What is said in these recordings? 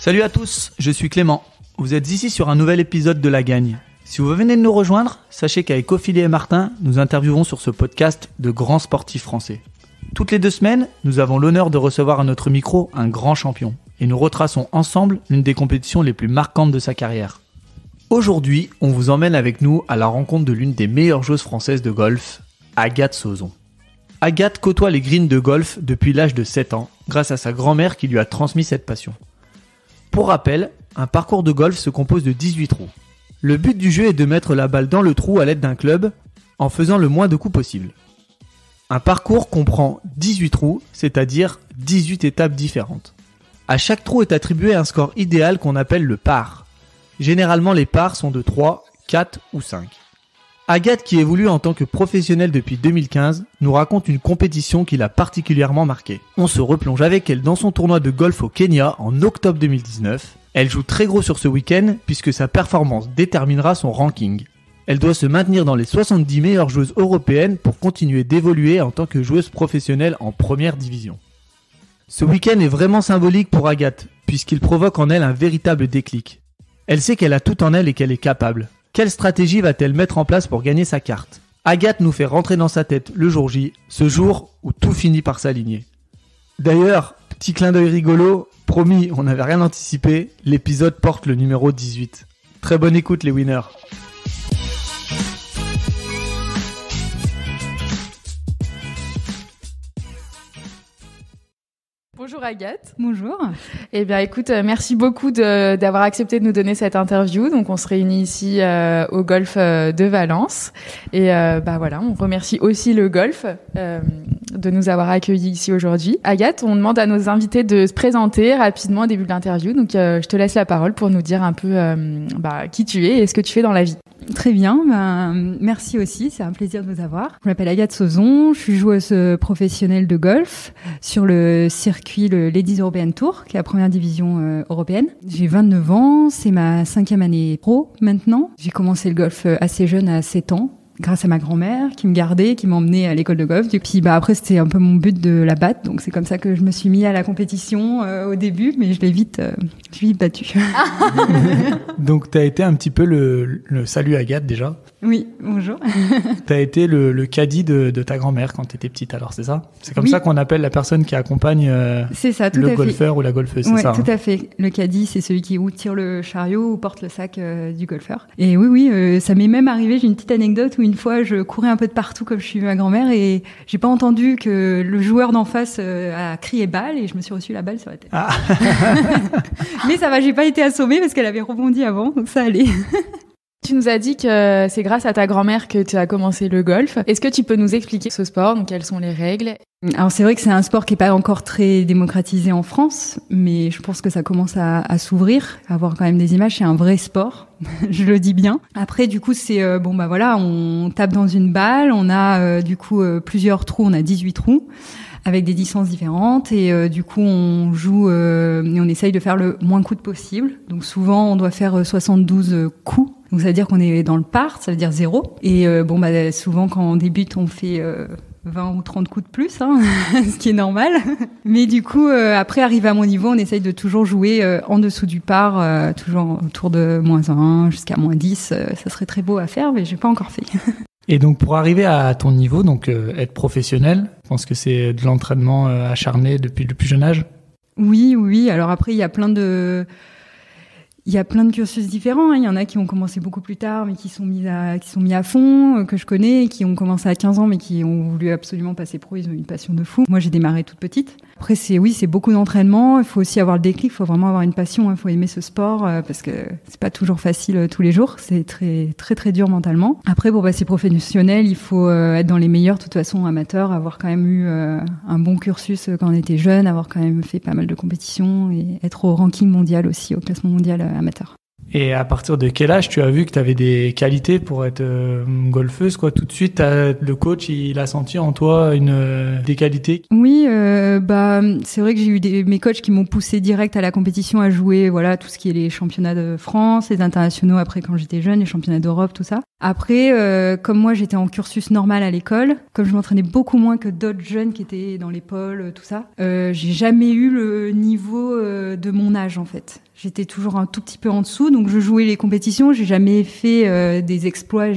Salut à tous, je suis Clément. Vous êtes ici sur un nouvel épisode de La Gagne. Si vous venez de nous rejoindre, sachez qu'avec Ophélie et Martin, nous interviewons sur ce podcast de grands sportifs français. Toutes les 2 semaines, nous avons l'honneur de recevoir à notre micro un grand champion et nous retraçons ensemble l'une des compétitions les plus marquantes de sa carrière. Aujourd'hui, on vous emmène avec nous à la rencontre de l'une des meilleures joueuses françaises de golf, Agathe Sauzon. Agathe côtoie les greens de golf depuis l'âge de 7 ans, grâce à sa grand-mère qui lui a transmis cette passion. Pour rappel, un parcours de golf se compose de 18 trous. Le but du jeu est de mettre la balle dans le trou à l'aide d'un club, en faisant le moins de coups possible. Un parcours comprend 18 trous, c'est-à-dire 18 étapes différentes. À chaque trou est attribué un score idéal qu'on appelle le par. Généralement, les pars sont de 3, 4 ou 5. Agathe, qui évolue en tant que professionnelle depuis 2015, nous raconte une compétition qui l'a particulièrement marquée. On se replonge avec elle dans son tournoi de golf au Kenya en octobre 2019. Elle joue très gros sur ce week-end puisque sa performance déterminera son ranking. Elle doit se maintenir dans les 70 meilleures joueuses européennes pour continuer d'évoluer en tant que joueuse professionnelle en première division. Ce week-end est vraiment symbolique pour Agathe puisqu'il provoque en elle un véritable déclic. Elle sait qu'elle a tout en elle et qu'elle est capable. Quelle stratégie va-t-elle mettre en place pour gagner sa carte ? Agathe nous fait rentrer dans sa tête le jour J, ce jour où tout finit par s'aligner. D'ailleurs, petit clin d'œil rigolo, promis, on n'avait rien anticipé, l'épisode porte le numéro 18. Très bonne écoute les winners. Bonjour Agathe. Bonjour. Eh bien écoute, merci beaucoup d'avoir accepté de nous donner cette interview. Donc on se réunit ici au golf de Valence. Et voilà, on remercie aussi le golf de nous avoir accueillis ici aujourd'hui. Agathe, on demande à nos invités de se présenter rapidement au début de l'interview. Donc je te laisse la parole pour nous dire un peu qui tu es et ce que tu fais dans la vie. Très bien, merci aussi, c'est un plaisir de vous avoir. Je m'appelle Agathe Sauzon, je suis joueuse professionnelle de golf sur le circuit le Ladies European Tour, qui est la première division européenne. J'ai 29 ans, c'est ma 5e année pro maintenant. J'ai commencé le golf assez jeune, à 7 ans. Grâce à ma grand-mère qui me gardait, qui m'emmenait à l'école de golf. Puis après, c'était un peu mon but de la battre. Donc c'est comme ça que je me suis mis à la compétition au début, mais je l'ai vite battue. Donc tu as été un petit peu le salut Agathe déjà. Oui, bonjour. Tu as été le caddie de ta grand-mère quand tu étais petite, alors c'est ça ? C'est comme oui. Ça qu'on appelle la personne qui accompagne c'est ça, tout le à golfeur fait. Ou la golfeuse, c'est ouais, ça ? Tout à fait. Le caddie, c'est celui qui ou tire le chariot ou porte le sac du golfeur. Et oui, ça m'est même arrivé, j'ai une petite anecdote où une fois, je courais un peu de partout comme je suis ma grand-mère et j'ai pas entendu que le joueur d'en face a crié balle et je me suis reçu la balle sur la tête. Ah. Mais ça va, j'ai pas été assommée parce qu'elle avait rebondi avant, donc ça allait. Tu nous as dit que c'est grâce à ta grand-mère que tu as commencé le golf. Est-ce que tu peux nous expliquer ce sport ? Donc, quelles sont les règles ? Alors c'est vrai que c'est un sport qui est pas encore très démocratisé en France, mais je pense que ça commence à s'ouvrir, à avoir quand même des images. C'est un vrai sport, je le dis bien. Après du coup c'est on tape dans une balle, on a plusieurs trous, on a 18 trous avec des distances différentes et du coup on joue et on essaye de faire le moins de coups possible. Donc souvent on doit faire 72 coups. Donc ça veut dire qu'on est dans le par, ça veut dire 0. Et souvent quand on débute on fait 20 ou 30 coups de plus, ce qui est normal. Mais du coup, après, arrivé à mon niveau, on essaye de toujours jouer en dessous du par, toujours autour de -1 jusqu'à -10. Ça serait très beau à faire, mais j'ai pas encore fait. Et donc, pour arriver à ton niveau, donc être professionnel, je pense que c'est de l'entraînement acharné depuis le plus jeune âge. Oui. Alors après, il y a plein de cursus différents. Il y en a qui ont commencé beaucoup plus tard, mais qui sont mis à fond, que je connais, qui ont commencé à 15 ans, mais qui ont voulu absolument passer pro. Ils ont une passion de fou. Moi, j'ai démarré toute petite. Après, c'est beaucoup d'entraînement. Il faut aussi avoir le déclic. Il faut vraiment avoir une passion. Il faut aimer ce sport parce que c'est pas toujours facile tous les jours. C'est très, très, très dur mentalement. Après, pour passer professionnel, il faut être dans les meilleurs. De toute façon, amateur, avoir quand même eu un bon cursus quand on était jeune, avoir quand même fait pas mal de compétitions et être au ranking mondial aussi, au classement mondial amateur. Et à partir de quel âge tu as vu que tu avais des qualités pour être golfeuse, quoi ? Tout de suite, le coach, il a senti en toi des qualités. Oui, c'est vrai que j'ai eu mes coachs qui m'ont poussé direct à la compétition, à jouer, voilà, tout ce qui est les championnats de France, les internationaux après quand j'étais jeune, les championnats d'Europe, tout ça. Après, comme moi, j'étais en cursus normal à l'école, comme je m'entraînais beaucoup moins que d'autres jeunes qui étaient dans les pôles, tout ça, j'ai jamais eu le niveau de mon âge en fait. J'étais toujours un tout petit peu en dessous, donc je jouais les compétitions. J'ai jamais fait des exploits.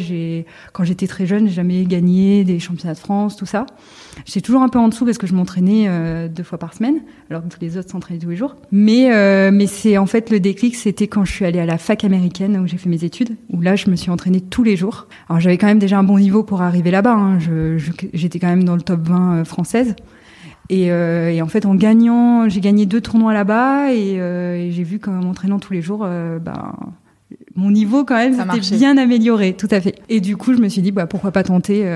Quand j'étais très jeune, j'ai jamais gagné des championnats de France, tout ça. J'étais toujours un peu en dessous parce que je m'entraînais 2 fois par semaine, alors que tous les autres s'entraînaient tous les jours. Mais c'est en fait le déclic, c'était quand je suis allée à la fac américaine où j'ai fait mes études, où là je me suis entraînée tous les jours. Alors j'avais quand même déjà un bon niveau pour arriver là-bas. Hein. J'étais quand même dans le top 20 française. Et en fait, en gagnant, j'ai gagné 2 tournois là-bas et j'ai vu qu'en m'entraînant tous les jours, mon niveau quand même s'était bien amélioré, tout à fait. Et du coup, je me suis dit, pourquoi pas tenter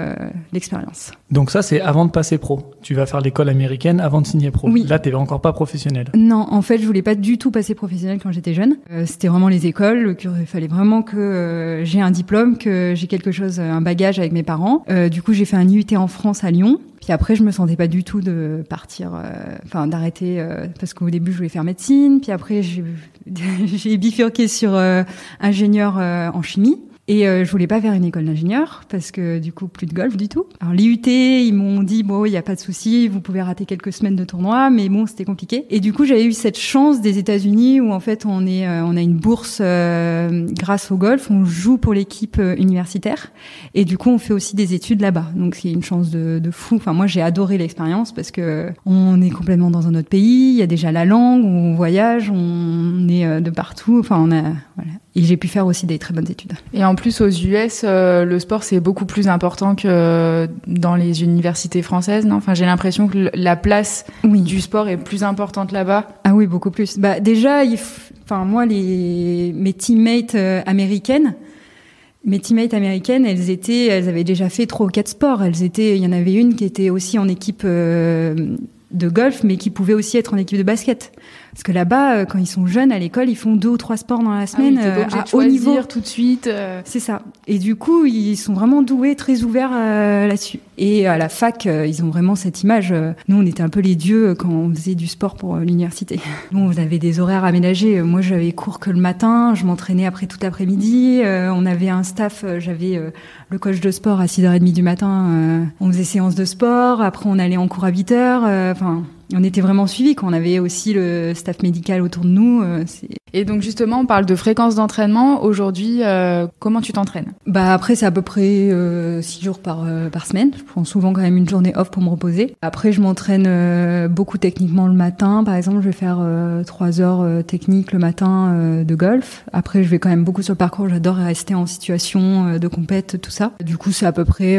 l'expérience. Donc ça, c'est avant de passer pro. Tu vas faire l'école américaine avant de signer pro. Oui. Là, t'es encore pas professionnel. Non, en fait, je voulais pas du tout passer professionnel quand j'étais jeune. C'était vraiment les écoles. Il fallait vraiment que j'ai un diplôme, que j'ai quelque chose, un bagage avec mes parents. Du coup, j'ai fait un IUT en France à Lyon. Puis après, je me sentais pas du tout de partir, d'arrêter, parce qu'au début, je voulais faire médecine. Puis après, j'ai bifurqué sur ingénieur en chimie. Et je voulais pas faire une école d'ingénieur parce que du coup plus de golf du tout. Alors l'IUT, ils m'ont dit bon, il y a pas de souci, vous pouvez rater quelques semaines de tournoi, mais bon, c'était compliqué. Et du coup, j'avais eu cette chance des États-Unis où en fait on a une bourse grâce au golf, on joue pour l'équipe universitaire et du coup on fait aussi des études là-bas. Donc c'est une chance de fou. Enfin moi j'ai adoré l'expérience parce que on est complètement dans un autre pays, il y a déjà la langue, on voyage, on est de partout. Enfin voilà. Et j'ai pu faire aussi des très bonnes études. Et en plus, aux US, le sport, c'est beaucoup plus important que dans les universités françaises, non ? Enfin, j'ai l'impression que la place du sport est plus importante là-bas. Ah oui, beaucoup plus. Déjà, moi, mes teammates américaines, elles avaient déjà fait 3 ou 4 sports. Il y en avait une qui était aussi en équipe de golf, mais qui pouvait aussi être en équipe de basket. Parce que là-bas, quand ils sont jeunes à l'école, ils font 2 ou 3 sports dans la semaine à haut niveau tout de suite. C'est ça. Et du coup, ils sont vraiment doués, très ouverts là-dessus. Et à la fac, ils ont vraiment cette image. Nous, on était un peu les dieux quand on faisait du sport pour l'université. Nous, on avait des horaires aménagés. Moi, j'avais cours que le matin. Je m'entraînais après tout l'après-midi. On avait un staff. J'avais le coach de sport à 6h30 du matin. On faisait séance de sport. Après, on allait en cours à 8h. On était vraiment suivis quand on avait aussi le staff médical autour de nous. Et donc justement, on parle de fréquence d'entraînement. Aujourd'hui, comment tu t'entraînes ? Après, c'est à peu près 6 jours par semaine. Je prends souvent quand même une journée off pour me reposer. Après, je m'entraîne beaucoup techniquement le matin. Par exemple, je vais faire 3 heures techniques le matin de golf. Après, je vais quand même beaucoup sur le parcours. J'adore rester en situation de compète, tout ça. Du coup, c'est à peu près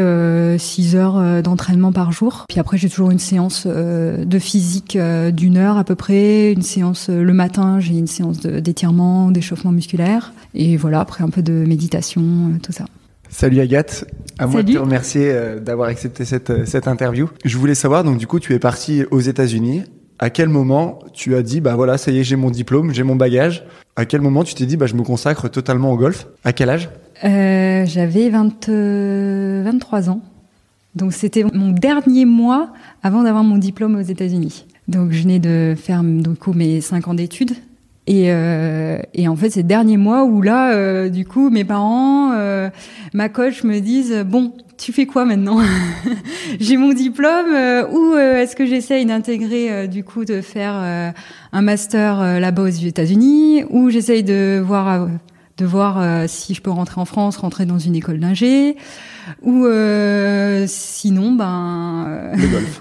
6 heures d'entraînement par jour. Puis après, j'ai toujours une séance de physique d'1 heure à peu près. Une séance le matin, j'ai une séance d'étirement, d'échauffement musculaire. Et voilà, après un peu de méditation, tout ça. Salut Agathe, à moi de te remercier d'avoir accepté cette interview. Je voulais savoir, donc du coup tu es partie aux États-Unis. À quel moment tu as dit, voilà, ça y est, j'ai mon diplôme, j'ai mon bagage. À quel moment tu t'es dit, je me consacre totalement au golf ? À quel âge ? J'avais 23 ans. Donc c'était mon dernier mois avant d'avoir mon diplôme aux États-Unis. Donc je venais de faire du coup mes 5 ans d'études. Et en fait, c'est le dernier mois où là, du coup, mes parents, ma coach me disent bon, tu fais quoi maintenant ? J'ai mon diplôme ou est-ce que j'essaye d'intégrer du coup de faire un master là-bas aux États-Unis ou j'essaye de voir si je peux rentrer en France, rentrer dans une école d'ingé ou sinon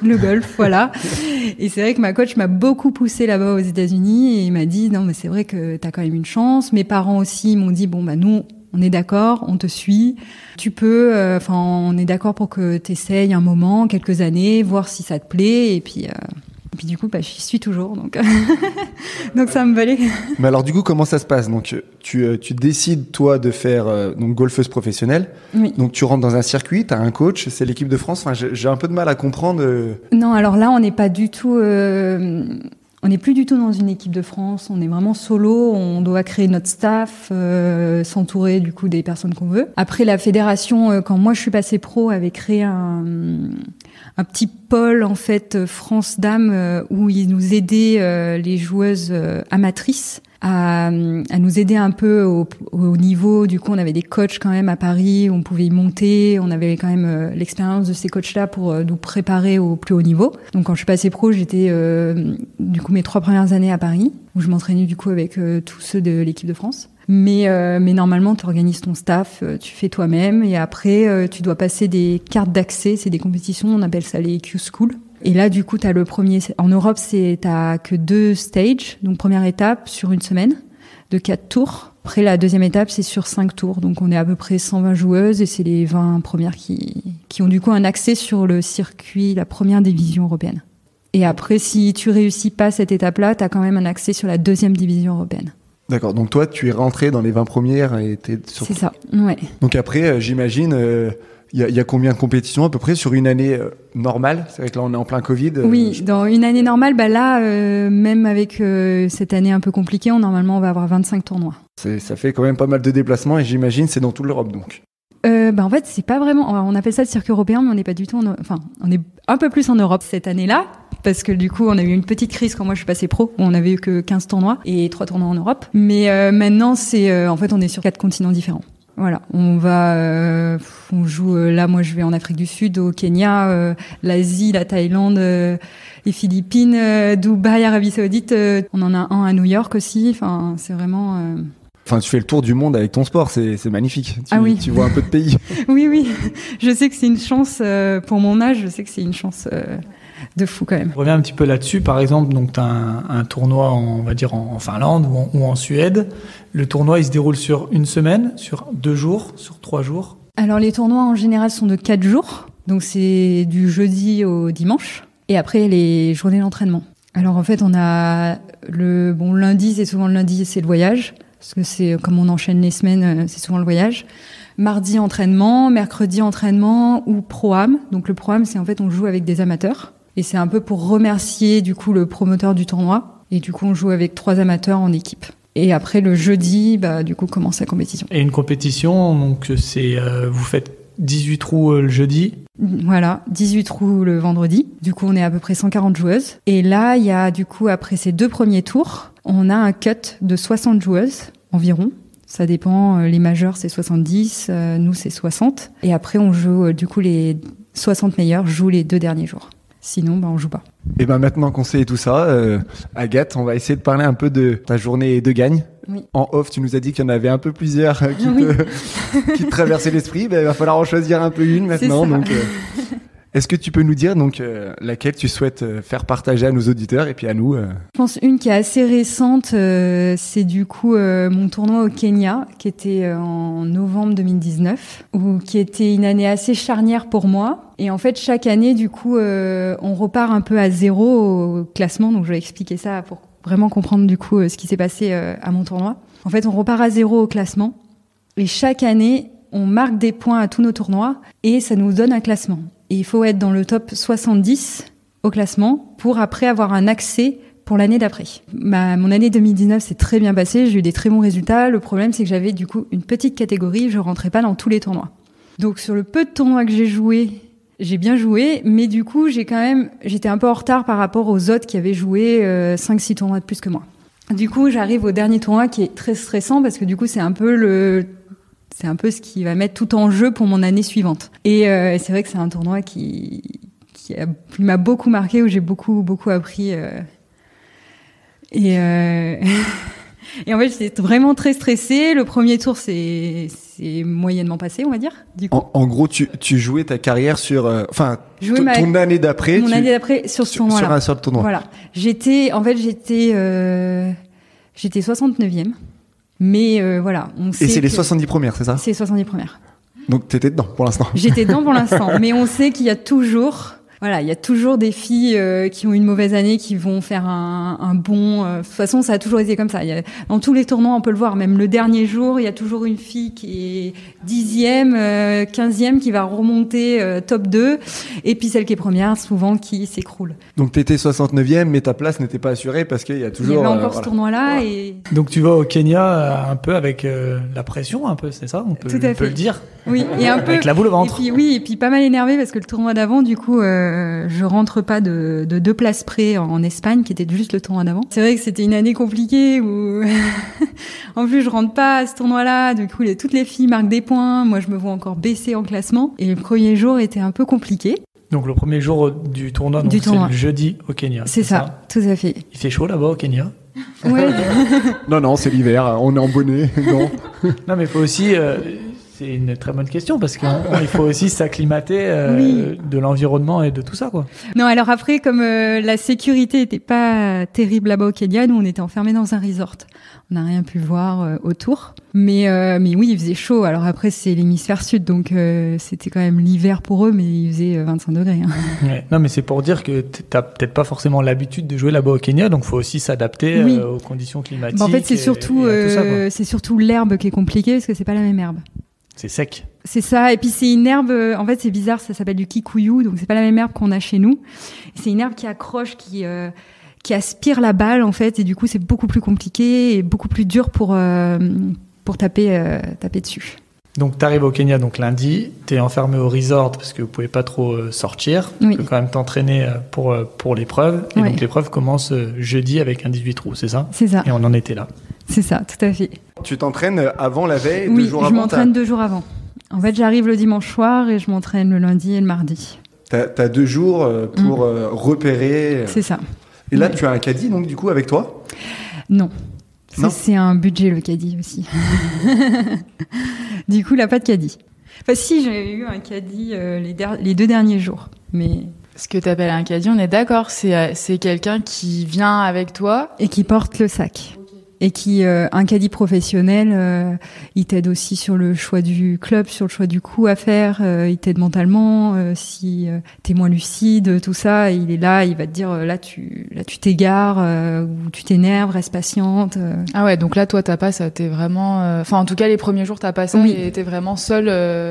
le golf voilà. Et c'est vrai que ma coach m'a beaucoup poussée là-bas aux États-Unis et il m'a dit non mais c'est vrai que t'as quand même une chance. Mes parents aussi m'ont dit nous on est d'accord, on te suit, tu peux on est d'accord pour que t'essayes un moment, quelques années, voir si ça te plaît et puis du coup, j'y suis toujours, donc ça me valait. Mais alors, du coup, comment ça se passe ? Donc, tu décides, toi, de faire golfeuse professionnelle. Oui. Donc, tu rentres dans un circuit, tu as un coach, c'est l'équipe de France. Enfin, j'ai un peu de mal à comprendre. Non, alors là, on n'est pas du tout... on n'est plus du tout dans une équipe de France. On est vraiment solo. On doit créer notre staff, s'entourer du coup des personnes qu'on veut. Après, la fédération, quand moi je suis passée pro, avait créé un petit pôle en fait France Dames où ils nous aidaient les joueuses amatrices à nous aider un peu au niveau. Du coup, on avait des coachs quand même à Paris, on pouvait y monter, on avait quand même l'expérience de ces coachs-là pour nous préparer au plus haut niveau. Donc quand je suis passée pro, j'étais du coup mes 3 premières années à Paris, où je m'entraînais du coup avec tous ceux de l'équipe de France. Mais normalement, tu organises ton staff, tu fais toi-même, et après, tu dois passer des cartes d'accès, c'est des compétitions, on appelle ça les Q-School. Et là, du coup, t'as le premier. En Europe, t'as que 2 stages. Donc, première étape sur une semaine de 4 tours. Après, la deuxième étape, c'est sur 5 tours. Donc, on est à peu près 120 joueuses et c'est les 20 premières qui ont du coup un accès sur le circuit, la première division européenne. Et après, si tu réussis pas cette étape-là, t'as quand même un accès sur la deuxième division européenne. D'accord. Donc, toi, tu es rentré dans les 20 premières et t'es sur... C'est ça, ouais. Donc, après, j'imagine... Il y a combien de compétitions à peu près sur une année normale? C'est vrai que là on est en plein Covid. Oui, dans une année normale, là, même avec cette année un peu compliquée, normalement on va avoir 25 tournois. Ça fait quand même pas mal de déplacements et j'imagine c'est dans toute l'Europe donc. En fait, c'est pas vraiment. On appelle ça le circuit européen, mais on n'est pas du tout. On est un peu plus en Europe cette année-là, parce que du coup, on a eu une petite crise quand moi je suis passée pro, où on avait eu que 15 tournois et 3 tournois en Europe. Mais maintenant, en fait, on est sur 4 continents différents. Voilà, on joue là. Moi, je vais en Afrique du Sud, au Kenya, l'Asie, la Thaïlande, les Philippines, Dubaï, Arabie Saoudite. On en a un à New York aussi. Enfin, c'est vraiment. Enfin, tu fais le tour du monde avec ton sport, c'est magnifique. Tu vois un peu de pays. Oui. Je sais que c'est une chance pour mon âge. Je sais que c'est une chance de fou quand même. Je reviens un petit peu là-dessus. Par exemple, donc t'as un tournoi, on va dire en Finlande ou en Suède. Le tournoi, il se déroule sur une semaine, sur 2 jours, sur 3 jours. Alors les tournois en général sont de 4 jours. Donc c'est du jeudi au dimanche. Et après les journées d'entraînement. Alors en fait, on a lundi, c'est souvent le lundi, c'est le voyage. Parce que c'est comme on enchaîne les semaines, c'est souvent le voyage. Mardi, entraînement. Mercredi, entraînement ou pro-am. Donc le pro-am, c'est en fait, on joue avec des amateurs. Et c'est un peu pour remercier du coup le promoteur du tournoi. Et du coup, on joue avec 3 amateurs en équipe. Et après, le jeudi, du coup, commence la compétition. Et une compétition, donc c'est vous faites 18 trous le jeudi. Voilà, 18 trous le vendredi. Du coup, on est à peu près 140 joueuses. Et là, il y a du coup, après ces 2 premiers tours, on a un cut de 60 joueuses environ. Ça dépend, les majeurs c'est 70, nous c'est 60. Et après, on joue, du coup, les 60 meilleurs jouent les 2 derniers jours. Sinon, on joue pas. Et maintenant qu'on sait tout ça, Agathe, on va essayer de parler un peu de ta journée de gagne. Oui. En off, tu nous as dit qu'il y en avait un peu plusieurs qui te traversaient l'esprit. Il va falloir en choisir un peu une maintenant. Donc, est-ce que tu peux nous dire laquelle tu souhaites faire partager à nos auditeurs et puis à nous Je pense une qui est assez récente, c'est du coup mon tournoi au Kenya, qui était en novembre 2019, qui était une année assez charnière pour moi. Et en fait, chaque année, du coup, on repart un peu à zéro au classement. Donc, je vais expliquer ça pour vraiment comprendre du coup ce qui s'est passé à mon tournoi. En fait, on repart à zéro au classement. Et chaque année, on marque des points à tous nos tournois et ça nous donne un classement. Et il faut être dans le top 70 au classement pour après avoir un accès pour l'année d'après. Mon année 2019 s'est très bien passée, j'ai eu des très bons résultats. Le problème, c'est que j'avais du coup une petite catégorie, je rentrais pas dans tous les tournois. Donc sur le peu de tournois que j'ai joué, j'ai bien joué, mais du coup, j'étais un peu en retard par rapport aux autres qui avaient joué 5-6 tournois de plus que moi. Du coup, j'arrive au dernier tournoi qui est très stressant parce que du coup, c'est un peu ce qui va mettre tout en jeu pour mon année suivante. Et c'est vrai que c'est un tournoi qui m'a beaucoup marqué, où j'ai beaucoup appris. Et en fait, j'étais vraiment très stressée. Le premier tour, c'est moyennement passé, on va dire. Du coup. En gros, tu jouais ta carrière sur, ton année d'après. Mon année d'après sur ce tournoi-là. Sur un seul tournoi. Voilà. J'étais 69e. Mais voilà, on sait. Et c'est les 70 premières, c'est ça? C'est les 70 premières. Donc t'étais dedans pour l'instant. J'étais dedans pour l'instant, mais on sait qu'il y a toujours des filles qui ont une mauvaise année qui vont faire un bon. De toute façon, ça a toujours été comme ça. Dans tous les tournois, on peut le voir. Même le dernier jour, il y a toujours une fille qui est 10e, 15e, qui va remonter top 2, et puis celle qui est première, souvent, qui s'écroule. Donc t'étais 69e, mais ta place n'était pas assurée parce qu'il y a toujours. Il y avait encore ce tournoi-là. Voilà. Et... Donc tu vas au Kenya un peu avec la pression, un peu, c'est ça? On peut le dire. Oui, et un peu avec la boule au ventre. Et puis pas mal énervé parce que le tournoi d'avant, du coup. je rentre pas de 2 places près en Espagne, qui était juste le tournoi d'avant. C'est vrai que c'était une année compliquée où, en plus, je rentre pas à ce tournoi-là. Du coup, toutes les filles marquent des points. Moi, je me vois encore baisser en classement. Et le premier jour était un peu compliqué. Donc le premier jour du tournoi, c'est le jeudi au Kenya. C'est ça, tout à fait. Il fait chaud là-bas au Kenya? Ouais. Non, c'est l'hiver. On est en bonnet. Non, mais il faut aussi... c'est une très bonne question parce qu'il faut aussi s'acclimater de l'environnement et de tout ça, quoi. Non, alors après, comme la sécurité était pas terrible là-bas au Kenya, nous on était enfermés dans un resort. On n'a rien pu voir autour. Mais oui, il faisait chaud. Alors après, c'est l'hémisphère sud, donc c'était quand même l'hiver pour eux, mais il faisait 25 degrés. Hein. Ouais. Non, mais c'est pour dire que t'as peut-être pas forcément l'habitude de jouer là-bas au Kenya, donc faut aussi s'adapter aux conditions climatiques. En fait, c'est surtout l'herbe qui est compliquée parce que c'est pas la même herbe. C'est sec. C'est ça, et puis c'est une herbe, en fait c'est bizarre, ça s'appelle du kikuyu, donc c'est pas la même herbe qu'on a chez nous. C'est une herbe qui accroche, qui aspire la balle en fait, et du coup c'est beaucoup plus compliqué et beaucoup plus dur pour taper dessus. Donc t'arrives au Kenya donc lundi, t'es enfermé au resort parce que vous pouvez pas trop sortir. Oui. Tu peux quand même t'entraîner pour l'épreuve. Et donc l'épreuve commence jeudi avec un 18 trous, c'est ça? C'est ça. Et on en était là. C'est ça, tout à fait. Tu t'entraînes avant la veille, oui, 2 jours avant? Oui, je m'entraîne 2 jours avant. En fait, j'arrive le dimanche soir et je m'entraîne le lundi et le mardi. T'as 2 jours pour repérer. C'est ça. Et là, tu as un caddie, donc, du coup, avec toi? Non. Ça, c'est un budget, le caddie aussi. Du coup, il n'a pas de caddie. Enfin, si, j'avais eu un caddie les 2 derniers jours. Mais... Ce que tu appelles un caddie, on est d'accord, c'est quelqu'un qui vient avec toi et qui porte le sac. Et qui, un caddie professionnel, il t'aide aussi sur le choix du club, sur le choix du coup à faire, il t'aide mentalement, si t'es moins lucide, tout ça, il est là, il va te dire là tu t'égares, ou tu t'énerves, reste patiente. Ah ouais, donc là toi t'as pas ça, t'es vraiment, enfin en tout cas les premiers jours t'as pas ça, oui. Et t'es vraiment seule.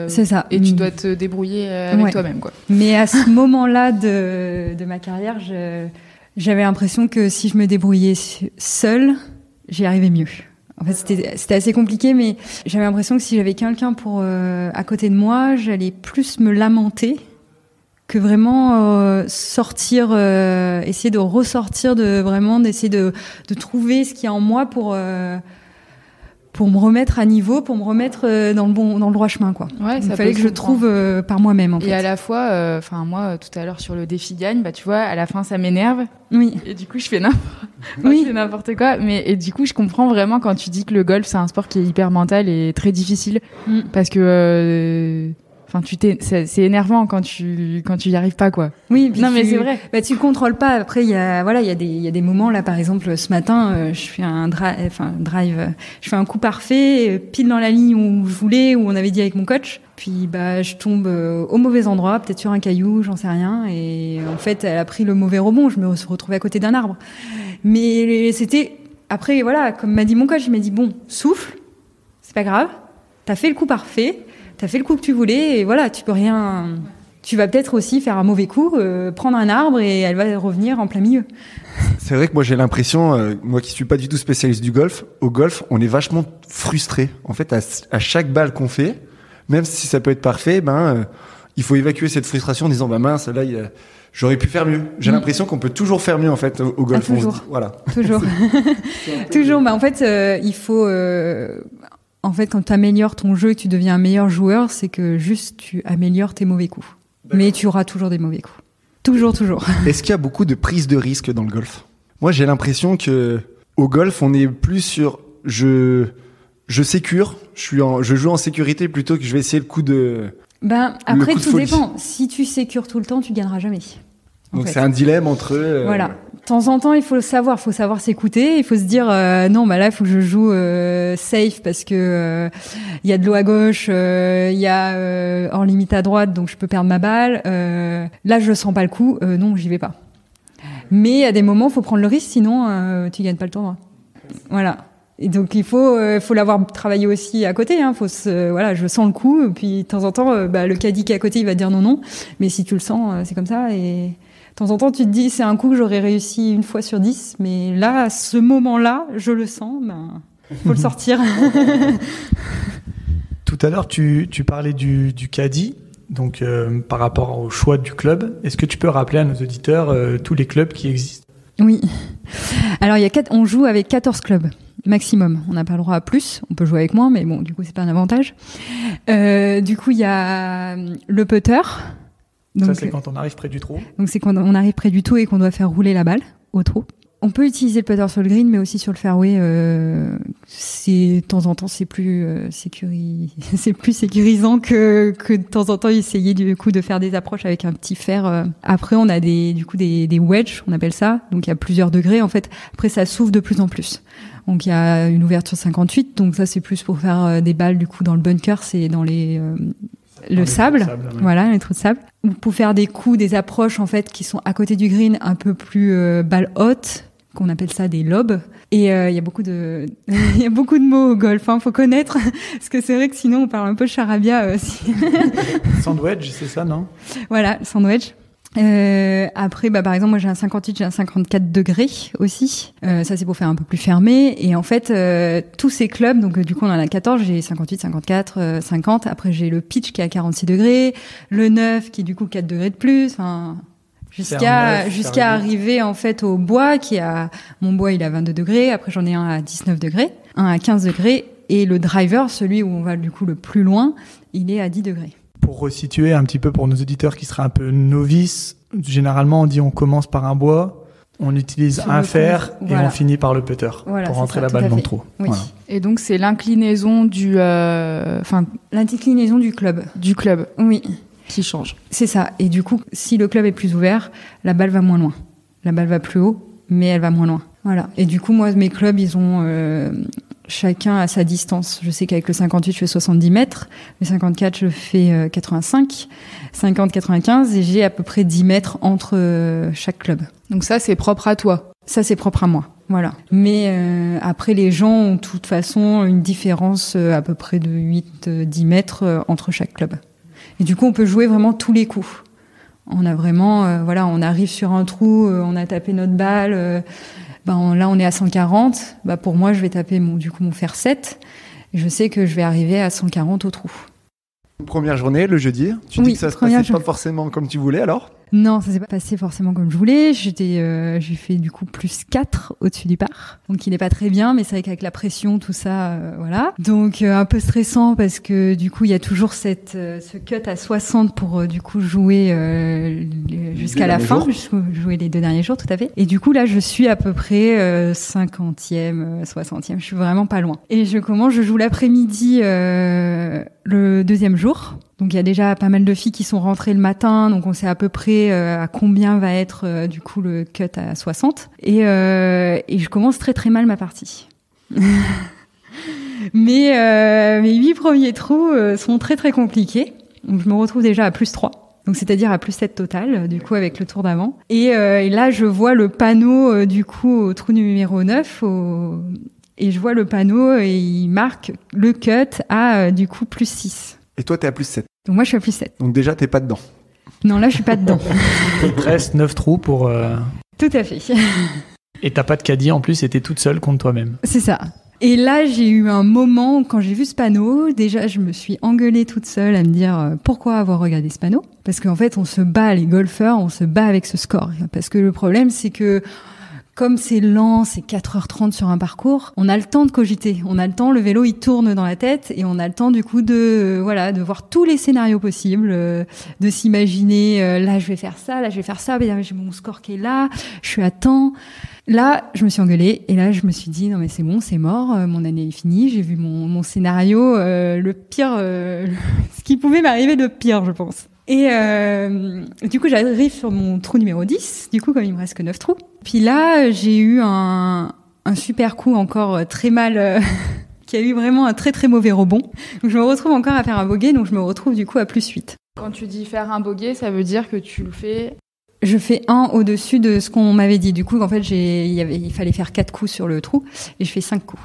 C'est ça. Et tu dois te débrouiller avec toi-même, quoi. Mais à ce moment-là de ma carrière, j'avais l'impression que si je me débrouillais seule, j'y arrivais mieux. En fait, c'était assez compliqué, mais j'avais l'impression que si j'avais quelqu'un à côté de moi, j'allais plus me lamenter que vraiment sortir, essayer de ressortir, d'essayer de trouver ce qu'il y a en moi pour me remettre à niveau, pour me remettre dans le droit chemin, quoi. Ouais, il fallait que je trouve par moi-même, en fait. Et à la fois, moi, tout à l'heure sur le défi gagne, tu vois, à la fin, ça m'énerve. Oui. Et du coup, je fais n'importe quoi. Et du coup, je comprends vraiment quand tu dis que le golf, c'est un sport qui est hyper mental et très difficile. Parce que... c'est énervant quand tu y arrives pas, quoi. Oui, non, mais c'est vrai. Tu le contrôles pas. Après, il y a des moments, là, par exemple, ce matin, je fais un drive, je fais un coup parfait, pile dans la ligne où je voulais, où on avait dit avec mon coach. Puis, je tombe au mauvais endroit, peut-être sur un caillou, j'en sais rien. Et en fait, elle a pris le mauvais rebond. Je me suis retrouvée à côté d'un arbre. Mais c'était, après, voilà, comme m'a dit mon coach, il m'a dit, bon, souffle, c'est pas grave. T'as fait le coup parfait. T'as fait le coup que tu voulais et voilà, tu peux rien. Tu vas peut-être aussi faire un mauvais coup, prendre un arbre et elle va revenir en plein milieu. C'est vrai que moi j'ai l'impression, moi qui suis pas du tout spécialiste du golf, au golf on est vachement frustré. En fait, à chaque balle qu'on fait, même si ça peut être parfait, il faut évacuer cette frustration en disant mince, là j'aurais pu faire mieux. J'ai l'impression qu'on peut toujours faire mieux en fait au golf. Toujours. On se dit, voilà. Toujours. Toujours. En fait, il faut. En fait, quand tu améliores ton jeu et que tu deviens un meilleur joueur, c'est que juste tu améliores tes mauvais coups. D'accord. Mais tu auras toujours des mauvais coups. Toujours. Est-ce qu'il y a beaucoup de prise de risque dans le golf? Moi, j'ai l'impression que au golf, on est plus sur je sécure, je joue en sécurité plutôt que je vais essayer le coup de. Après, tout dépend. Si tu sécures tout le temps, tu gagneras jamais. Donc c'est un dilemme entre. Voilà. De temps en temps, il faut le savoir. Faut savoir s'écouter. Il faut se dire non, là, il faut que je joue safe parce que il y a de l'eau à gauche, il y a hors limite à droite, donc je peux perdre ma balle. Là, je sens pas le coup. Non, j'y vais pas. Mais à des moments, faut prendre le risque, sinon tu gagnes pas le tournoi. Voilà. Et donc il faut l'avoir travaillé aussi à côté. Faut je sens le coup. Et puis de temps en temps, le caddie qui est à côté, il va te dire non. Mais si tu le sens, c'est comme ça. Et de temps en temps, tu te dis, c'est un coup que j'aurais réussi 1 fois sur 10, mais là, à ce moment-là, je le sens, faut le sortir. Tout à l'heure, tu parlais du caddie. Donc, par rapport au choix du club, est-ce que tu peux rappeler à nos auditeurs tous les clubs qui existent ? Oui. Alors, on joue avec 14 clubs maximum. On n'a pas le droit à plus. On peut jouer avec moins, mais bon, du coup, c'est pas un avantage. Du coup, il y a le putter. Donc, ça, c'est quand on arrive près du trou. Donc, c'est quand on arrive près du trou et qu'on doit faire rouler la balle au trou. On peut utiliser le putter sur le green, mais aussi sur le fairway. De temps en temps, c'est plus sécurisant que de temps en temps essayer du coup de faire des approches avec un petit fer. Après, on a des wedges, on appelle ça. Donc, il y a plusieurs degrés. En fait, après, ça s'ouvre de plus en plus. Donc, il y a une ouverture 58. Donc, ça, c'est plus pour faire des balles du coup dans le bunker. C'est dans le sable, voilà, les trous de sable. Ou pour faire des coups, des approches en fait qui sont à côté du green, un peu plus balles hautes, qu'on appelle ça des lobes. Et il y a beaucoup de mots au golf, faut connaître, parce que c'est vrai que sinon on parle un peu charabia. Sandwich, c'est ça, non ? Voilà, sandwich. Après, par exemple, moi j'ai un 58, j'ai un 54 degrés aussi. Ça c'est pour faire un peu plus fermé. Et en fait, tous ces clubs, donc du coup on en a 14, j'ai 58, 54, 50. Après j'ai le pitch qui est à 46 degrés, le 9 qui est du coup 4 degrés de plus. Jusqu'à arriver en fait au bois mon bois il est à 22 degrés. Après j'en ai un à 19 degrés, un à 15 degrés. Et le driver, celui où on va du coup le plus loin, il est à 10 degrés. Pour resituer un petit peu pour nos auditeurs qui seraient un peu novices, généralement on dit on commence par un bois, on utilise un fer et on finit par le putter pour rentrer la balle dans le trou. Oui. Voilà. Et donc c'est l'inclinaison l'inclinaison du club. Du club. Oui. Qui change. C'est ça. Et du coup, si le club est plus ouvert, la balle va moins loin. La balle va plus haut, mais elle va moins loin. Voilà. Et du coup, moi, mes clubs, ils ont chacun à sa distance. Je sais qu'avec le 58, je fais 70 mètres. Le 54, je fais 85. 50, 95. Et j'ai à peu près 10 mètres entre chaque club. Donc ça, c'est propre à toi. Ça, c'est propre à moi. Voilà. Mais après, les gens ont de toute façon une différence à peu près de 8-10 mètres entre chaque club. Et du coup, on peut jouer vraiment tous les coups. On a vraiment, on arrive sur un trou, on a tapé notre balle. Là, on est à 140. Pour moi, je vais taper mon fer 7. Et je sais que je vais arriver à 140 au trou. Première journée, le jeudi. Tu dis que ça se passait pas forcément comme tu voulais, alors ? Non, ça s'est pas passé forcément comme je voulais. J'ai fait du coup plus 4 au-dessus du par. Donc il est pas très bien, mais c'est vrai qu'avec la pression, tout ça, voilà. Donc un peu stressant parce que du coup il y a toujours ce cut à 60 pour du coup jouer jusqu'à la fin, jouer les 2 derniers jours, tout à fait. Et du coup là je suis à peu près 50e, 60e, je suis vraiment pas loin. Et je joue l'après-midi le deuxième jour. Donc il y a déjà pas mal de filles qui sont rentrées le matin, donc on sait à peu près à combien va être du coup le cut à 60. Et je commence très très mal ma partie. Mais mes 8 premiers trous sont très très compliqués. Donc je me retrouve déjà à plus 3. Donc c'est-à-dire à plus 7 total, du coup avec le tour d'avant. Et là je vois le panneau du coup au trou numéro 9 et je vois le panneau et il marque le cut à du coup plus 6. Et toi, t'es à plus 7. Donc moi, je suis à plus 7. Donc déjà, t'es pas dedans. Non, là, je suis pas dedans. Il te reste 9 trous pour... Tout à fait. Et t'as pas de caddie en plus, et t'es toute seule contre toi-même. C'est ça. Et là, j'ai eu un moment où, quand j'ai vu ce panneau, déjà, je me suis engueulée toute seule à me dire pourquoi avoir regardé ce panneau ? Parce qu'en fait, on se bat, les golfeurs, on se bat avec ce score. Parce que le problème, c'est que comme c'est lent, c'est 4h30 sur un parcours, on a le temps de cogiter. On a le temps, le vélo, il tourne dans la tête et on a le temps, du coup, de voir tous les scénarios possibles, de s'imaginer, là, je vais faire ça, j'ai mon score qui est là, je suis à temps. Là, je me suis engueulée et là, je me suis dit, non, mais c'est bon, c'est mort, mon année est finie, j'ai vu mon scénario, le pire, ce qui pouvait m'arriver de pire, je pense. Et du coup, j'arrive sur mon trou numéro 10, du coup, comme il me reste que 9 trous. Puis là, j'ai eu un super coup encore très mal, qui a eu vraiment un très très mauvais rebond. Donc je me retrouve encore à faire un bogey, donc je me retrouve du coup à plus 8. Quand tu dis faire un bogey, ça veut dire que tu le fais... Je fais 1 au-dessus de ce qu'on m'avait dit. Du coup, en fait, il fallait faire 4 coups sur le trou et je fais 5 coups.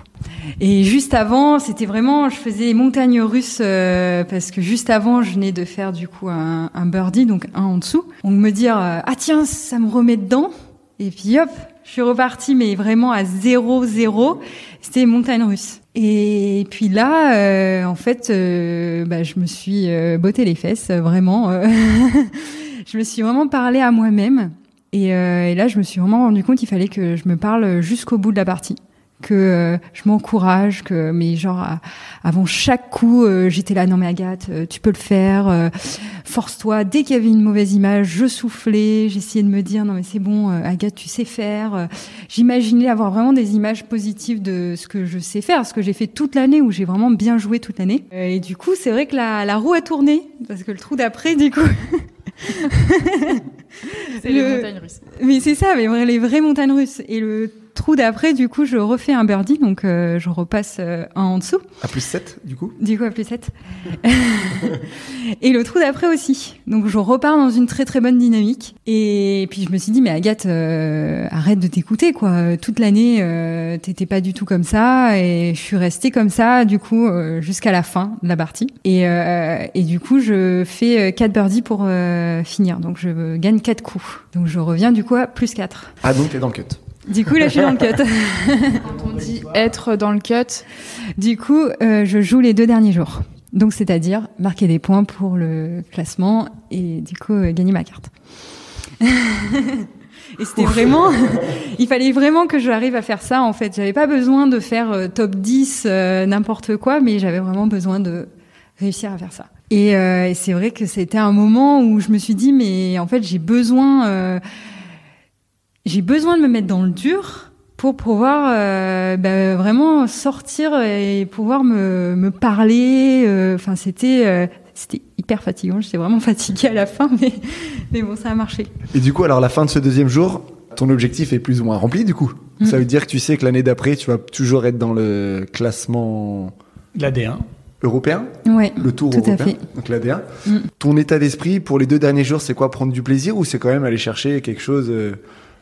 Et juste avant, c'était vraiment, je faisais montagne russe parce que juste avant, je venais de faire du coup un birdie, donc 1 en dessous. Donc me dire ah tiens, ça me remet dedans. Et puis hop, je suis repartie, mais vraiment à 0-0. C'était montagne russe. Et puis là, en fait, je me suis botté les fesses, vraiment. Je me suis vraiment parlé à moi-même. Et là, je me suis vraiment rendu compte qu'il fallait que je me parle jusqu'au bout de la partie. Que je m'encourage, mais genre avant chaque coup, j'étais là, non mais Agathe, tu peux le faire, force-toi. Dès qu'il y avait une mauvaise image, je soufflais, j'essayais de me dire non mais c'est bon, Agathe, tu sais faire. J'imaginais avoir vraiment des images positives de ce que je sais faire, ce que j'ai fait toute l'année, où j'ai vraiment bien joué toute l'année. Et du coup, c'est vrai que la roue a tourné, parce que le trou d'après, du coup... C'est les montagnes russes. Mais c'est ça, mais les vraies montagnes russes. Et le trou d'après, du coup, je refais un birdie, donc je repasse un en dessous. À plus 7, du coup ? Du coup, à plus 7. Et le trou d'après aussi. Donc, je repars dans une très très bonne dynamique. Et puis, je me suis dit, mais Agathe, arrête de t'écouter, quoi. Toute l'année, t'étais pas du tout comme ça. Et je suis restée comme ça, du coup, jusqu'à la fin de la partie. Et du coup, je fais 4 birdies pour finir. Donc, je gagne 4 coups. Donc, je reviens, du coup, à plus 4. Ah, donc t'es dans le cut. Du coup, là, je suis dans le cut. Quand on dit être dans le cut, du coup, je joue les 2 derniers jours. Donc, c'est-à-dire marquer des points pour le classement et du coup, gagner ma carte. Et c'était vraiment... il fallait vraiment que j'arrive à faire ça, en fait. J'avais pas besoin de faire top 10, n'importe quoi, mais j'avais vraiment besoin de réussir à faire ça. Et c'est vrai que c'était un moment où je me suis dit, mais en fait, j'ai besoin de me mettre dans le dur pour pouvoir vraiment sortir et pouvoir me parler. Enfin, c'était hyper fatigant. J'étais vraiment fatiguée à la fin, mais bon, ça a marché. Et du coup, alors la fin de ce 2e jour, ton objectif est plus ou moins rempli, du coup. Ça veut dire que tu sais que l'année d'après, tu vas toujours être dans le classement... L'AD1. Européen, ouais, le tour tout européen, à fait. donc l'AD1. Ton état d'esprit pour les 2 derniers jours, c'est quoi, prendre du plaisir, ou c'est quand même aller chercher quelque chose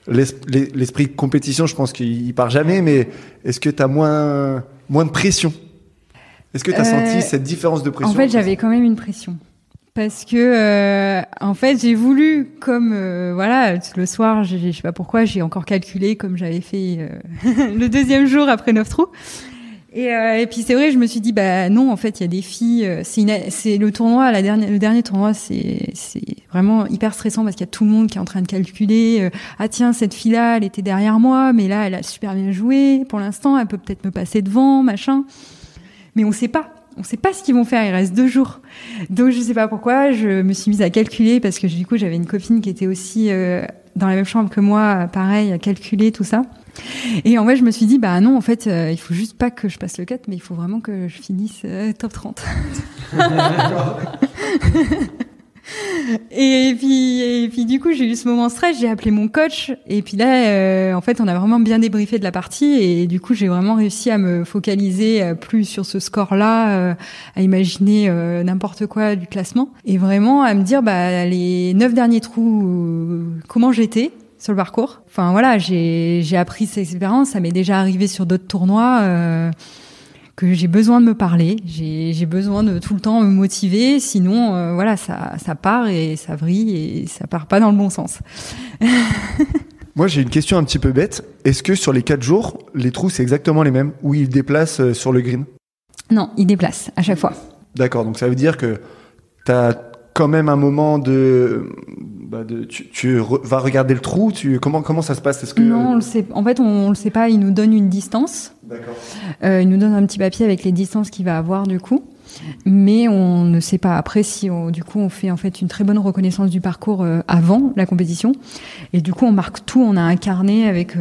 l'esprit compétition, je pense qu'il part jamais, mais est-ce que tu as moins de pression ? Est-ce que tu as senti cette différence de pression ? En fait, j'avais quand même une pression. Parce que, en fait, j'ai voulu, comme, le soir, je sais pas pourquoi, j'ai encore calculé comme j'avais fait le 2e jour après 9 trous. Et puis c'est vrai, je me suis dit non, en fait il y a des filles, c'est le tournoi, le dernier tournoi, c'est vraiment hyper stressant parce qu'il y a tout le monde qui est en train de calculer ah tiens, cette fille-là, elle était derrière moi, mais là elle a super bien joué pour l'instant, elle peut peut-être me passer devant, machin. Mais on sait pas ce qu'ils vont faire, il reste 2 jours. Donc je sais pas pourquoi, je me suis mise à calculer parce que du coup, j'avais une copine qui était aussi dans la même chambre que moi, pareil, à calculer tout ça. Et en fait, je me suis dit, non, en fait, il faut juste pas que je passe le cut, mais il faut vraiment que je finisse top 30. Et puis du coup, j'ai eu ce moment stress, j'ai appelé mon coach, et puis là, en fait, on a vraiment bien débriefé de la partie, et du coup, j'ai vraiment réussi à me focaliser plus sur ce score-là, à imaginer n'importe quoi du classement, et vraiment à me dire, les 9 derniers trous, comment j'étais sur le parcours. Enfin voilà, j'ai appris cette expérience, ça m'est déjà arrivé sur d'autres tournois, que j'ai besoin de me parler, j'ai besoin de tout le temps me motiver, sinon ça part et ça vrille et ça part pas dans le bon sens. Moi j'ai une question un petit peu bête, est-ce que sur les 4 jours, les trous c'est exactement les mêmes ou ils déplacent sur le green ? Non, ils déplacent à chaque fois. D'accord, donc ça veut dire que t'as quand même un moment tu vas regarder le trou, comment ça se passe ? Est-ce que... Non, on le sait. En fait, on le sait pas. Il nous donne une distance. D'accord. Il nous donne un petit papier avec les distances qu'il va avoir du coup, mais on ne sait pas après si du coup on fait en fait une très bonne reconnaissance du parcours avant la compétition. Et du coup, on marque tout. On a un carnet avec,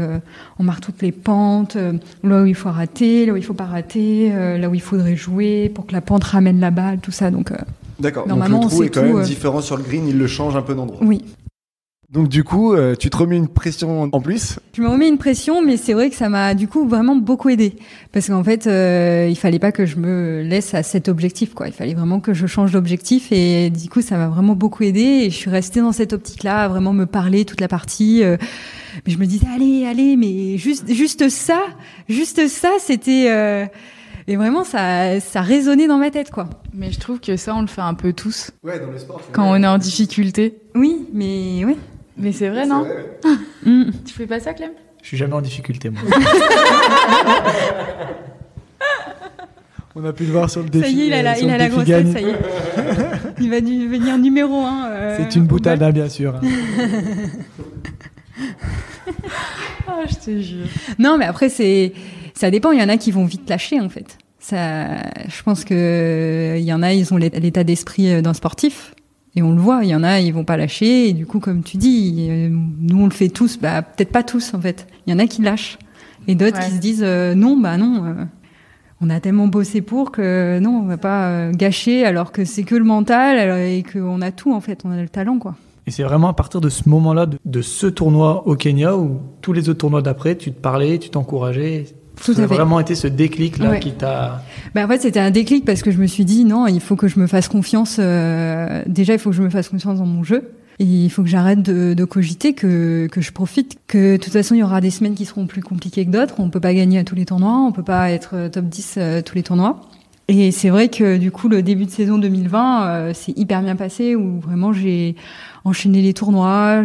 on marque toutes les pentes, là où il faut rater, là où il faut pas rater, là où il faudrait jouer pour que la pente ramène la balle, tout ça. Donc d'accord. Normalement, donc le trou est quand même différent sur le green, il le change un peu d'endroit. Oui. Donc du coup, tu te remets une pression en plus ? Je me remets une pression, mais c'est vrai que ça m'a du coup vraiment beaucoup aidé. Parce qu'en fait, il fallait pas que je me laisse à cet objectif, quoi. Il fallait vraiment que je change d'objectif et du coup, ça m'a vraiment beaucoup aidé. Et je suis restée dans cette optique-là, à vraiment me parler toute la partie. Mais je me disais, allez, mais juste ça, c'était... Et vraiment, ça résonnait dans ma tête, quoi. Mais je trouve que ça, on le fait un peu tous. Ouais, dans le sport. Quand on est en difficulté. Oui, mais oui. Mais c'est vrai, non ? Vrai, ouais. Tu fais pas ça, Clem ? Je suis jamais en difficulté, moi. On a pu le voir sur le défi. Ça y est, il a la grossesse, ça y est. Il va devenir numéro 1. C'est une boutade, bien sûr. Oh, je te jure. Non, mais après, ça dépend. Il y en a qui vont vite lâcher, en fait. Je pense que il y en a, ils ont l'état d'esprit d'un sportif. Et on le voit. Il y en a, ils vont pas lâcher. Et du coup, comme tu dis, nous, on le fait tous. Peut-être pas tous, en fait. Il y en a qui lâchent. Et d'autres qui se disent, non. On a tellement bossé pour que non, on va pas gâcher alors que c'est que le mental et qu'on a tout en fait, on a le talent quoi. Et c'est vraiment à partir de ce moment-là, de ce tournoi au Kenya où tous les autres tournois d'après, tu te parlais, tu t'encourageais. Tout ça à a fait. Vraiment été ce déclic-là qui t'a... En fait, c'était un déclic parce que je me suis dit non, il faut que je me fasse confiance. Déjà, il faut que je me fasse confiance dans mon jeu. Et il faut que j'arrête de cogiter, que je profite, que de toute façon il y aura des semaines qui seront plus compliquées que d'autres. On peut pas gagner à tous les tournois, on peut pas être top 10 tous les tournois. Et c'est vrai que du coup le début de saison 2020 c'est hyper bien passé où vraiment j'ai enchaîné les tournois,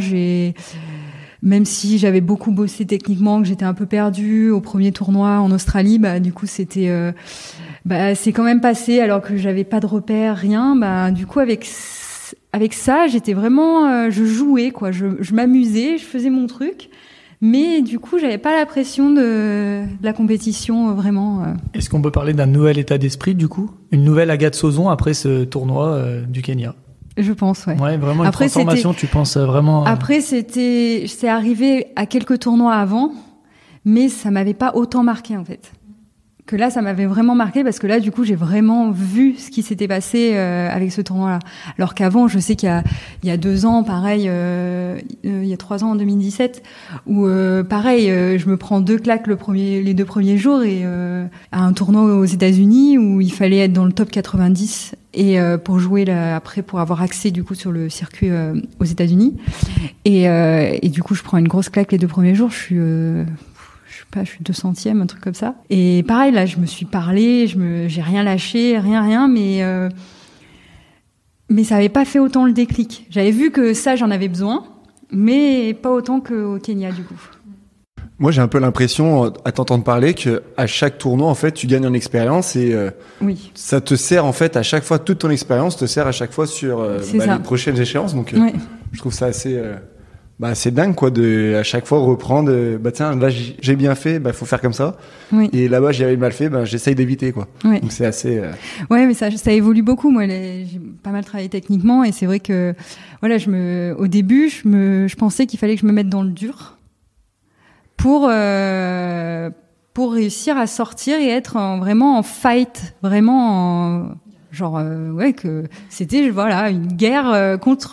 même si j'avais beaucoup bossé techniquement, que j'étais un peu perdue au premier tournoi en Australie, du coup c'était c'est quand même passé alors que j'avais pas de repères, rien. Du coup avec ça, j'étais vraiment, je jouais quoi, je m'amusais, je faisais mon truc, mais du coup, j'avais pas la pression de la compétition vraiment. Est-ce qu'on peut parler d'un nouvel état d'esprit du coup, une nouvelle Agathe Sozon après ce tournoi du Kenya? Je pense, ouais. Ouais, vraiment une transformation. Tu penses vraiment? Après, c'est arrivé à quelques tournois avant, mais ça m'avait pas autant marqué en fait. Que là, ça m'avait vraiment marqué parce que là, du coup, j'ai vraiment vu ce qui s'était passé avec ce tournoi-là. Alors qu'avant, je sais qu'il y a 2 ans, pareil, il y a 3 ans, en 2017, où pareil, je me prends 2 claques les 2 premiers jours et à un tournoi aux États-Unis où il fallait être dans le top 90 et pour jouer après pour avoir accès du coup sur le circuit aux États-Unis. Et du coup, je prends une grosse claque les 2 premiers jours. Je suis 200e, un truc comme ça. Et pareil, là, je me suis parlé, j'ai rien lâché, rien, mais ça avait pas fait autant le déclic. J'avais vu que ça, j'en avais besoin, mais pas autant qu'au Kenya, du coup. Moi, j'ai un peu l'impression, à t'entendre parler, que à chaque tournoi, en fait, tu gagnes en expérience et oui. Ça te sert, en fait, à chaque fois, toute ton expérience te sert à chaque fois sur les prochaines échéances. Donc, je trouve ça assez... c'est dingue quoi de à chaque fois reprendre tiens là j'ai bien fait faut faire comme ça et là-bas j'avais mal fait j'essaye d'éviter quoi donc c'est assez mais ça évolue beaucoup. Moi j'ai pas mal travaillé techniquement et c'est vrai que voilà au début je pensais qu'il fallait que je me mette dans le dur pour réussir à sortir et être vraiment en fight, vraiment que c'était une guerre contre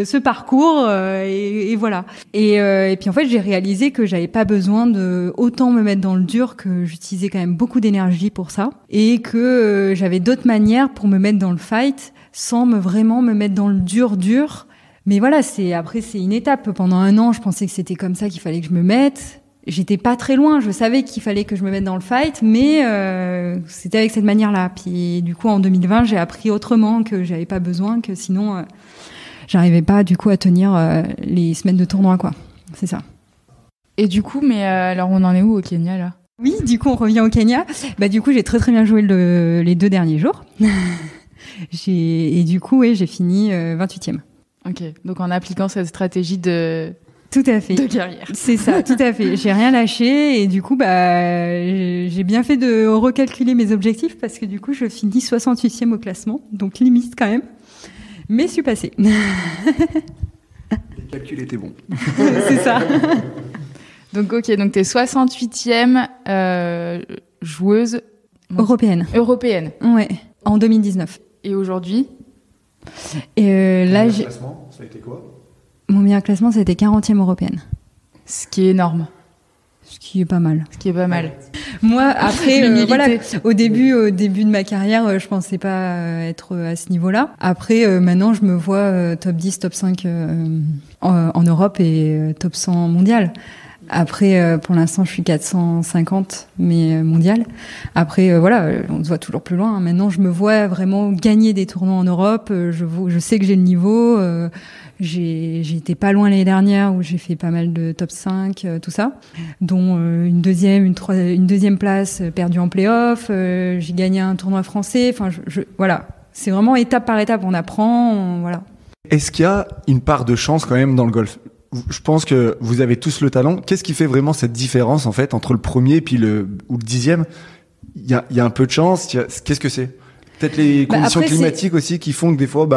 ce parcours et voilà. Et puis en fait, j'ai réalisé que j'avais pas besoin de autant me mettre dans le dur, que j'utilisais quand même beaucoup d'énergie pour ça et que j'avais d'autres manières pour me mettre dans le fight sans vraiment me mettre dans le dur. Mais voilà, c'est une étape. Pendant 1 an, je pensais que c'était comme ça qu'il fallait que je me mette. J'étais pas très loin, je savais qu'il fallait que je me mette dans le fight, mais c'était avec cette manière-là. Puis du coup, en 2020, j'ai appris autrement, que j'avais pas besoin, que sinon, j'arrivais pas du coup à tenir les semaines de tournoi, quoi. C'est ça. Et du coup, alors on en est où au Kenya là? Oui, du coup, on revient au Kenya. Du coup, j'ai très très bien joué les 2 derniers jours. Et du coup, j'ai fini 28e. Ok, donc en appliquant cette stratégie tout à fait. De carrière. C'est ça, tout à fait. J'ai rien lâché et du coup, j'ai bien fait de recalculer mes objectifs parce que du coup, je finis 68e au classement, donc limite quand même. Mais je suis passée. Les calculs étaient bons. C'est ça. Donc ok, donc t'es 68e joueuse européenne. Ouais, en 2019. Et aujourd'hui? Et là, classement, ça a été quoi? Mon meilleur classement, ça a été 40e européenne. Ce qui est énorme. Ce qui est pas mal. Moi, après, au début de ma carrière, je pensais pas être à ce niveau-là. Après, maintenant, je me vois top 10, top 5 en Europe et top 100 mondial. Après, pour l'instant, je suis 450, mais mondial. Après, voilà, on se voit toujours plus loin. Maintenant, je me vois vraiment gagner des tournois en Europe. Je sais que j'ai le niveau. J'ai été pas loin l'année dernière où j'ai fait pas mal de top 5, tout ça, dont une deuxième place perdue en play-off. J'ai gagné un tournoi français. Enfin, voilà, c'est vraiment étape par étape. On apprend, voilà. Est-ce qu'il y a une part de chance quand même dans le golf ? Je pense que vous avez tous le talent. Qu'est-ce qui fait vraiment cette différence en fait entre le premier et puis le 10e ? Il y a un peu de chance. Qu'est-ce que c'est ? Peut-être les conditions climatiques aussi qui font que des fois,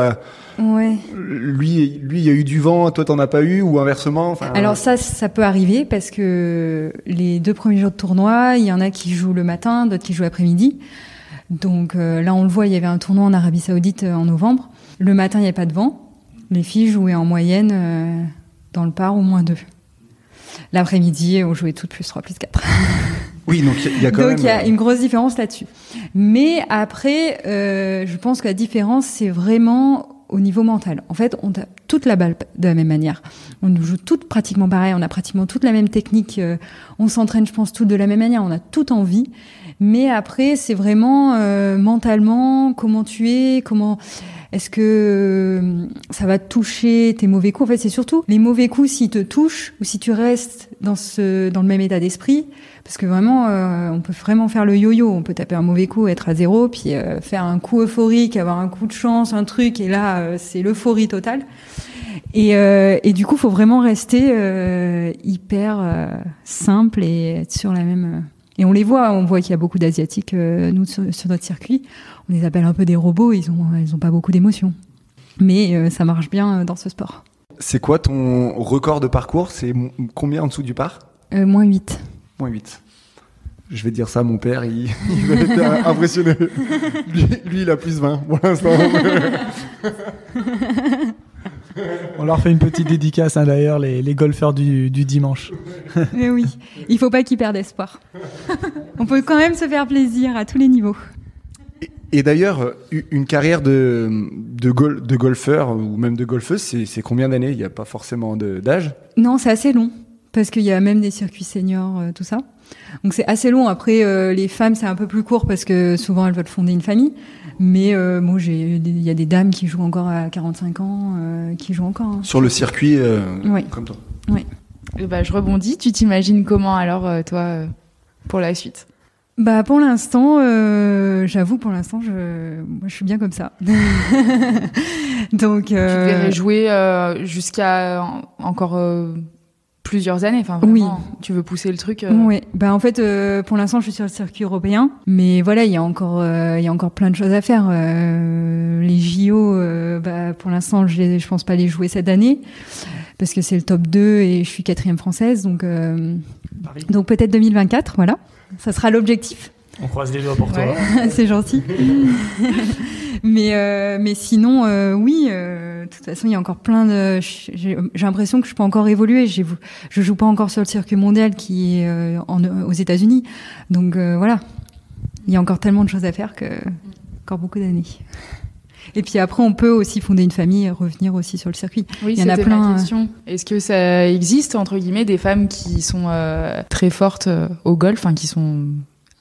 ouais. Lui, il y a eu du vent, toi t'en as pas eu, ou inversement. Alors ça peut arriver parce que les 2 premiers jours de tournoi, il y en a qui jouent le matin, d'autres qui jouent l'après-midi. Donc là, on le voit, il y avait un tournoi en Arabie Saoudite en novembre. Le matin, il n'y a pas de vent. Les filles jouaient en moyenne dans le par au -2. L'après-midi, on jouait toutes +3, +4. Oui, donc il y a quand même... Donc il y a une grosse différence là-dessus. Mais après, je pense que la différence, c'est vraiment au niveau mental. En fait, on tape toute la balle de la même manière. On joue toutes pratiquement pareil, on a pratiquement toute la même technique. On s'entraîne, je pense, toutes de la même manière. On a toute envie. Mais après, c'est vraiment mentalement, comment tu es, est-ce que ça va te toucher tes mauvais coups. En fait, c'est surtout les mauvais coups s'ils te touchent ou si tu restes dans le même état d'esprit. Parce que vraiment, on peut vraiment faire le yo-yo. On peut taper un mauvais coup, être à 0, puis faire un coup euphorique, avoir un coup de chance, un truc, et là, c'est l'euphorie totale. Et du coup, faut vraiment rester hyper simple et être sur la même... Et on voit qu'il y a beaucoup d'Asiatiques, nous, sur notre circuit. On les appelle un peu des robots, ils ont pas beaucoup d'émotions. Mais ça marche bien dans ce sport. C'est quoi ton record de parcours ? C'est combien en dessous du par ? -8. -8. Je vais dire ça à mon père, il va être impressionné. Lui, il a +20 pour l'instant. On leur fait une petite dédicace, d'ailleurs, les golfeurs du dimanche. Mais oui, il faut pas qu'ils perdent espoir. On peut quand même se faire plaisir à tous les niveaux. Et d'ailleurs, une carrière de golfeur ou même de golfeuse, c'est combien d'années ? Il n'y a pas forcément d'âge ? Non, c'est assez long. Parce qu'il y a même des circuits seniors, tout ça. Donc c'est assez long. Après, les femmes, c'est un peu plus court parce que souvent elles veulent fonder une famille. Mais bon, il y a des dames qui jouent encore à 45 ans, qui jouent encore. Hein. Sur le circuit, oui. Comme toi. Oui. Je rebondis. Tu t'imagines comment alors, toi, pour la suite ? Pour l'instant, j'avoue, moi, je suis bien comme ça. Donc, tu devrais jouer jusqu'à encore plusieurs années. Enfin, vraiment, oui. Tu veux pousser le truc. Oui. En fait, pour l'instant, je suis sur le circuit européen, mais voilà, il y a encore plein de choses à faire. Les JO, pour l'instant, je pense pas les jouer cette année parce que c'est le top 2 et je suis 4e française, donc peut-être 2024, voilà. Ça sera l'objectif. On croise les doigts pour toi. C'est gentil. Mais sinon, oui. De toute façon, il y a encore plein de. J'ai l'impression que je peux encore évoluer. Je joue pas encore sur le circuit mondial qui est aux États-Unis. Donc voilà, il y a encore tellement de choses à faire encore beaucoup d'années. Et puis après, on peut aussi fonder une famille et revenir aussi sur le circuit. Oui, il y en a plein. Ma question. Est-ce que ça existe entre guillemets des femmes qui sont très fortes au golf, qui sont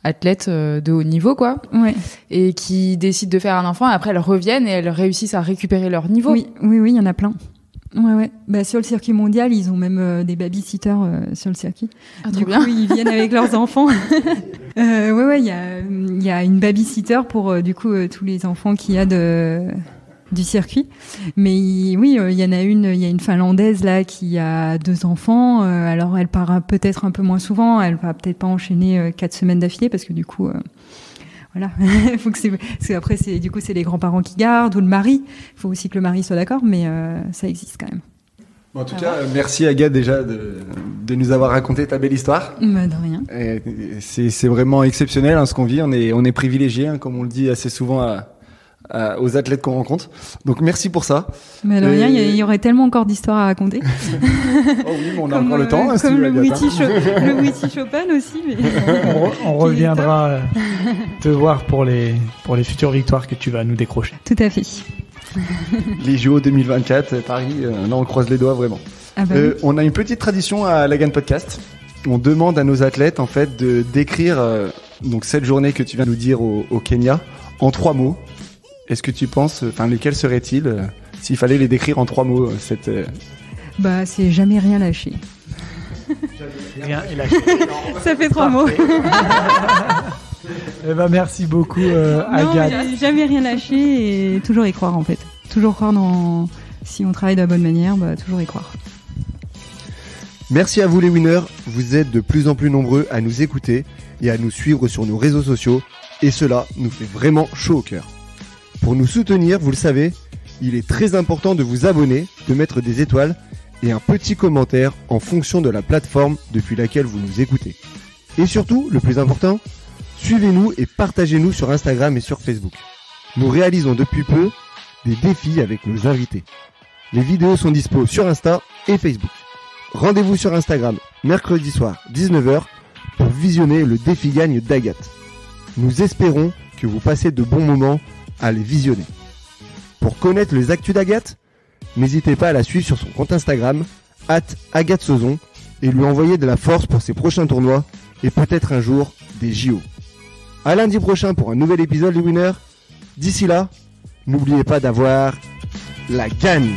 athlètes de haut niveau, quoi, ouais. Et qui décident de faire un enfant, et après elles reviennent et elles réussissent à récupérer leur niveau. Oui, il y en a plein. Ouais. Sur le circuit mondial, ils ont même des babysitters sur le circuit. Ah, du bien. coup, ils viennent avec leurs enfants. Il y a une babysitter pour du coup tous les enfants qu'il y a du circuit. Mais il y en a une. Il y a une Finlandaise là qui a 2 enfants. Alors elle part peut-être un peu moins souvent. Elle va peut-être pas enchaîner 4 semaines d'affilée parce que du coup. Voilà, faut parce qu'après c'est les grands-parents qui gardent ou le mari. Il faut aussi que le mari soit d'accord, mais ça existe quand même. En tout cas, merci Agathe déjà de nous avoir raconté ta belle histoire. De rien. Et c'est vraiment exceptionnel ce qu'on vit. On est privilégiés, comme on le dit assez souvent aux athlètes qu'on rencontre. Donc merci pour ça. Mais de rien, il y aurait tellement encore d'histoires à raconter. Oh oui, mais on a encore le temps. Comme le British Open aussi. Mais... on reviendra te voir pour les futures victoires que tu vas nous décrocher. Tout à fait. Les JO 2024, Paris, là on croise les doigts vraiment. Ah bah oui. On a une petite tradition à la Gagne Podcast. on demande à nos athlètes en fait de décrire donc cette journée que tu viens de nous dire au Kenya en 3 mots. Est-ce que tu penses, lesquels seraient-ils s'il fallait les décrire en 3 mots Bah, c'est jamais rien lâché. Rien est lâché. Ça fait 3 mots. Eh ben, merci beaucoup, Agathe. Non, jamais rien lâché et toujours y croire en fait. Toujours croire si on travaille de la bonne manière, bah, toujours y croire. Merci à vous les winners, vous êtes de plus en plus nombreux à nous écouter et à nous suivre sur nos réseaux sociaux et cela nous fait vraiment chaud au cœur. Pour nous soutenir, vous le savez, il est très important de vous abonner, de mettre des étoiles et un petit commentaire en fonction de la plateforme depuis laquelle vous nous écoutez. Et surtout, le plus important, suivez-nous et partagez-nous sur Instagram et sur Facebook. Nous réalisons depuis peu des défis avec nos invités. Les vidéos sont dispo sur Insta et Facebook. Rendez-vous sur Instagram mercredi soir 19h pour visionner le défi gagne d'Agathe. Nous espérons que vous passez de bons moments à les visionner. Pour connaître les actus d'Agathe, n'hésitez pas à la suivre sur son compte Instagram @AgatteSauzon et lui envoyer de la force pour ses prochains tournois et peut-être un jour des JO. À lundi prochain pour un nouvel épisode les winners. D'ici là, n'oubliez pas d'avoir la gagne.